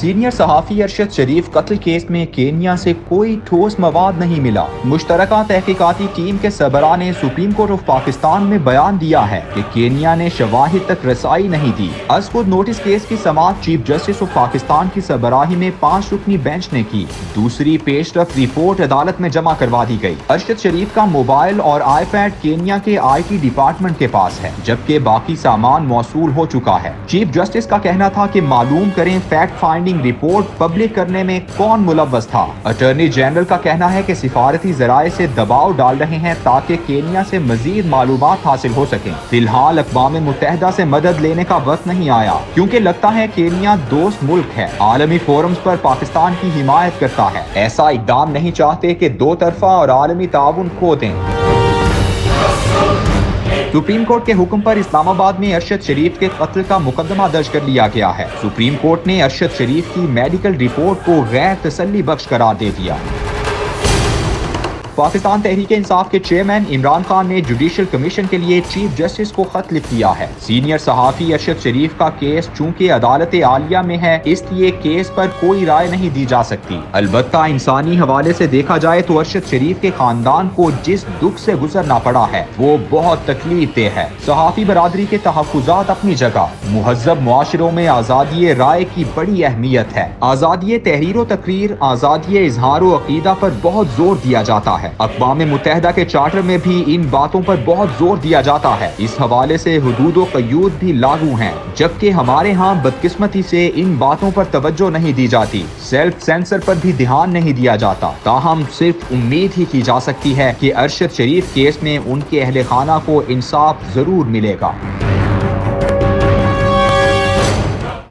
Senior صحافی ارشد شریف قتل case میں کینیا سے کوئی ٹھوس مواد نہیں ملا۔ مشترکہ تحقیقاتی ٹیم کے سربراہ نے سپریم کورٹ آف پاکستان میں بیان دیا ہے کہ کینیا نے شواہد تک رسائی نہیں دی۔ از خود نوٹس کیس کی سماعت چیف جسٹس آف پاکستان کی سربراہی میں 5 رکنی بینچ نے کی۔ دوسری پیش رفت رپورٹ عدالت میں جمع کروا دی گئی۔ ارشد شریف کا موبائل اور آئی پیڈ کینیا کے آئی ٹی ڈپارٹمنٹ کے پاس ہے، جبکہ باقی سامان موصول ہو چکا ہے۔ چیف جسٹس کا کہنا تھا کہ معلوم کریں فیکٹ فائنڈنگ رپورٹ پبلک کرنے میں کون ملوث تھا۔ اٹارنی جنرل کا کہنا ہے کہ سفارتی ذرائع سے دباؤ ڈال رہے ہیں تاکہ کینیا سے مزید معلومات حاصل ہو سکیں۔ فی الحال اقوام متحدہ سے مدد لینے کا وقت نہیں آیا، کیونکہ لگتا ہے کینیا دوست ملک ہے، عالمی فورمز پر پاکستان کی حمایت کرتا ہے۔ ایسا اقدام نہیں چاہتے کہ دو طرفہ اور عالمی تعاون کھو دیں۔ سپریم کورٹ کے حکم پر اسلام آباد میں ارشد شریف کے قتل کا مقدمہ درج کر لیا گیا ہے۔ سپریم کورٹ نے ارشد شریف کی میڈیکل رپورٹ کو غیر تسلی بخش قرار دے دیا۔ پاکستان تحریک انصاف کے چیئرمین عمران خان نے جوڈیشل کمیشن کے لیے چیف جسٹس کو خط لکھ دیا ہے۔ سینئر صحافی ارشد شریف کا کیس چونکہ عدالت عالیہ میں ہے، اس لیے کیس پر کوئی رائے نہیں دی جا سکتی۔ البتہ انسانی حوالے سے دیکھا جائے تو ارشد شریف کے خاندان کو جس دکھ سے گزرنا پڑا ہے وہ بہت تکلیف دہ ہے۔ صحافی برادری کے تحفظات اپنی جگہ، مہذب معاشروں میں آزادی رائے کی بڑی اہمیت ہے۔ آزادی تحریر و تقریر، آزادی اظہار و عقیدہ پر بہت زور دیا جاتا ہے۔ اقوام متحدہ کے چارٹر میں بھی ان باتوں پر بہت زور دیا جاتا ہے۔ اس حوالے سے حدود و قیود بھی لاگو ہیں، جبکہ ہمارے ہاں بدقسمتی سے ان باتوں پر توجہ نہیں دی جاتی، سیلف سینسر پر بھی دھیان نہیں دیا جاتا۔ تاہم صرف امید ہی کی جا سکتی ہے کہ ارشد شریف کیس میں ان کے اہل خانہ کو انصاف ضرور ملے گا۔